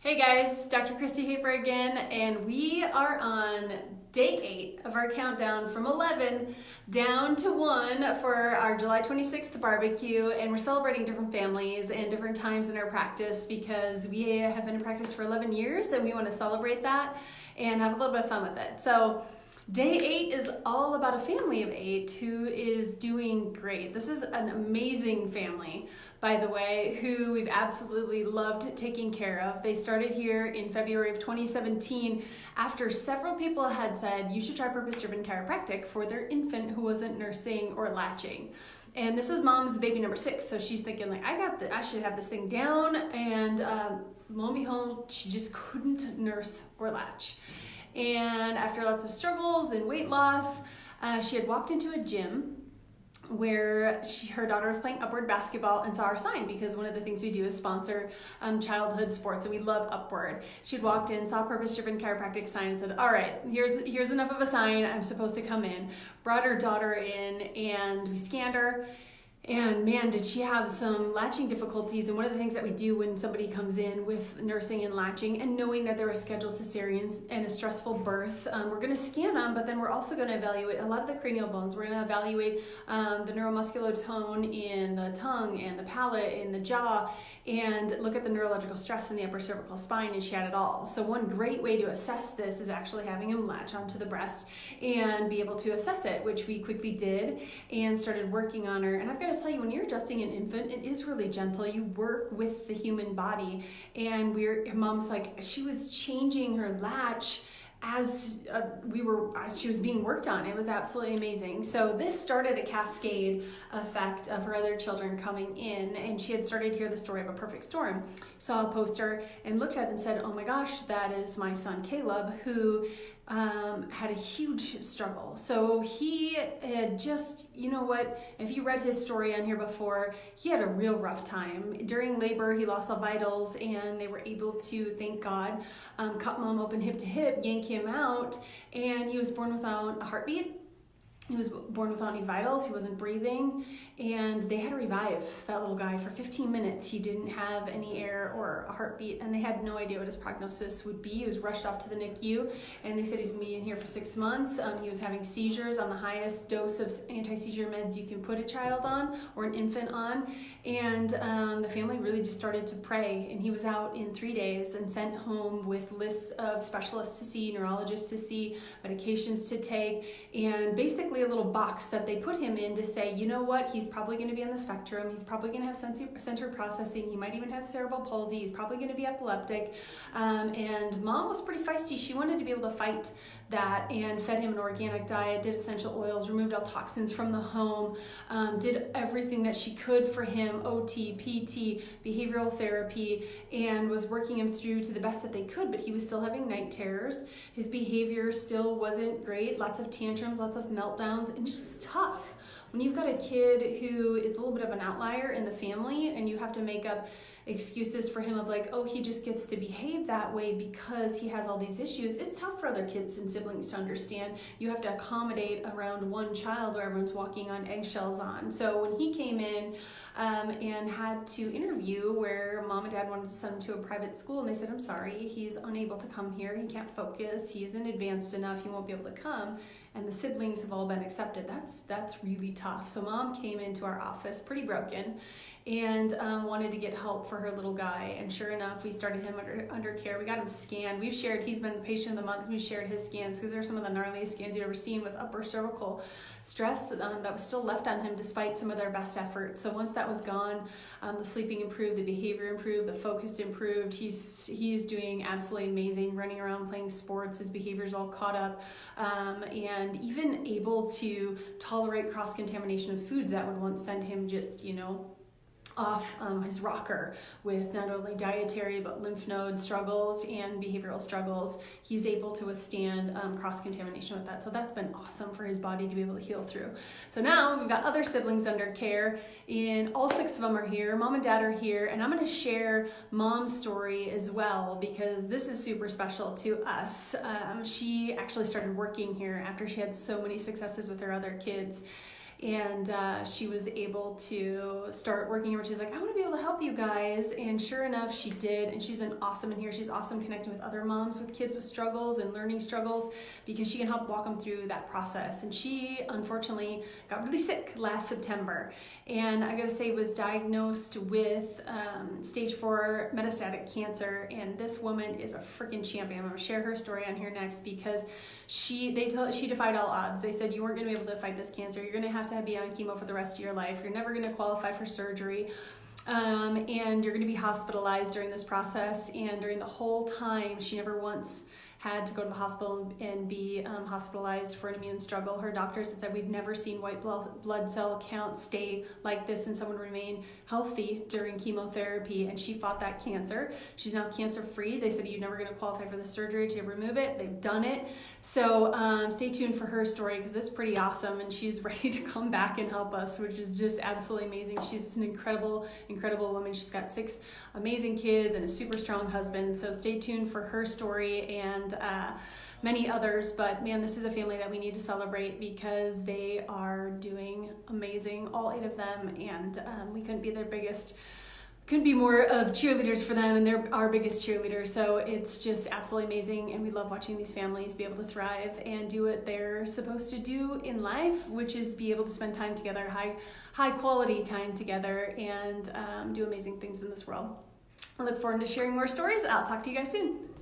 Hey guys, Dr. Christy Hafer again, and we are on day 8 of our countdown from 11 down to 1 for our July 26th barbecue, and we're celebrating different families and different times in our practice because we have been in practice for 11 years and we want to celebrate that and have a little bit of fun with it. So day 8 is all about a family of 8 who is doing great. This is an amazing family, by the way, who we've absolutely loved taking care of. They started here in February of 2017 after several people had said you should try purpose-driven chiropractic for their infant who wasn't nursing or latching. And this was mom's baby number 6, so she's thinking like, I should have this thing down, and lo and behold, she just couldn't nurse or latch. And after lots of struggles and weight loss, she had walked into a gym where her daughter was playing Upward basketball and saw our sign, because one of the things we do is sponsor childhood sports, and we love Upward. She'd walked in, saw purpose-driven chiropractic sign, and said, all right, here's enough of a sign, I'm supposed to come in. Brought her daughter in, and we scanned her. And man, did she have some latching difficulties. And one of the things that we do when somebody comes in with nursing and latching, and knowing that there were scheduled cesareans and a stressful birth, we're going to scan them, but then we're also going to evaluate a lot of the cranial bones. We're going to evaluate the neuromuscular tone in the tongue and the palate and the jaw, and look at the neurological stress in the upper cervical spine, and she had it all. So one great way to assess this is actually having him latch onto the breast and be able to assess it, which we quickly did and started working on her. And I've got to tell you, when you're adjusting an infant, it is really gentle. You work with the human body, and mom's like, she was changing her latch as she was being worked on. It was absolutely amazing. So this started a cascade effect of her other children coming in, and she had started to hear the story of a perfect storm. Saw a poster and looked at it and said, oh my gosh, that is my son Caleb, who had a huge struggle. So he had just, you know what, if you read his story on here before, he had a real rough time. During labor, he lost all vitals, and they were able to, thank God, cut mom open hip to hip, yank him out, and he was born without a heartbeat. He was born without any vitals, he wasn't breathing, and they had to revive that little guy for 15 minutes. He didn't have any air or a heartbeat, and they had no idea what his prognosis would be. He was rushed off to the NICU, and they said he's gonna be in here for 6 months. He was having seizures on the highest dose of anti-seizure meds you can put a child on, or an infant on, and the family really just started to pray, and he was out in 3 days and sent home with lists of specialists to see, neurologists to see, medications to take, and basically a little box that they put him in to say, you know what, he's probably going to be on the spectrum, he's probably going to have sensory processing, he might even have cerebral palsy, he's probably going to be epileptic, and mom was pretty feisty. She wanted to be able to fight that, and fed him an organic diet, did essential oils, removed all toxins from the home, did everything that she could for him, OT, PT, behavioral therapy, and was working him through to the best that they could, but he was still having night terrors. His behavior still wasn't great, lots of tantrums, lots of meltdowns, and it's just tough. When you've got a kid who is a little bit of an outlier in the family, and you have to make up excuses for him of like, oh, he just gets to behave that way because he has all these issues, it's tough for other kids and siblings to understand. You have to accommodate around one child where everyone's walking on eggshells on. So when he came in and had to interview, where mom and dad wanted to send him to a private school, and they said, I'm sorry, he's unable to come here, he can't focus, he isn't advanced enough, he won't be able to come. And the siblings have all been accepted. That's really tough. So mom came into our office pretty broken, and wanted to get help for her little guy. And sure enough, we started him under care. We got him scanned. He's been patient of the month. We shared his scans because they're some of the gnarliest scans you've ever seen, with upper cervical stress that was still left on him despite some of their best efforts. So once that was gone, the sleeping improved, the behavior improved, the focus improved. He's doing absolutely amazing, running around playing sports. His behavior's all caught up, and even able to tolerate cross-contamination of foods that would once send him just, off his rocker with not only dietary but lymph node struggles and behavioral struggles. He's able to withstand cross-contamination with that. So that's been awesome for his body to be able to heal through. So now we've got other siblings under care, and all 6 of them are here. Mom and dad are here, and I'm going to share mom's story as well because this is super special to us. She actually started working here after she had so many successes with her other kids. And she was able to start working here. She's like, I want to be able to help you guys. And sure enough, she did. And she's been awesome in here. She's awesome connecting with other moms with kids with struggles and learning struggles, because she can help walk them through that process. And she unfortunately got really sick last September. And I gotta say, was diagnosed with stage 4 metastatic cancer. And this woman is a freaking champion. I'm gonna share her story on here next, because she defied all odds. They said, you weren't gonna be able to fight this cancer. You're gonna have to be on chemo for the rest of your life. You're never gonna qualify for surgery. And you're gonna be hospitalized during this process. And during the whole time, she never once had to go to the hospital and be hospitalized for an immune struggle. Her doctors had said, we've never seen white blood cell count stay like this and someone remain healthy during chemotherapy. And she fought that cancer. She's now cancer free. They said, you're never gonna qualify for the surgery to remove it. They've done it. So stay tuned for her story, because it's pretty awesome. And she's ready to come back and help us, which is just absolutely amazing. She's an incredible, incredible woman. She's got 6 amazing kids and a super strong husband. So stay tuned for her story and many others. But man, this is a family that we need to celebrate, because they are doing amazing, all 8 of them. And we couldn't be more of cheerleaders for them, and they're our biggest cheerleaders. So it's just absolutely amazing, and we love watching these families be able to thrive and do what they're supposed to do in life, which is be able to spend time together, high quality time together, and do amazing things in this world. I look forward to sharing more stories. I'll talk to you guys soon.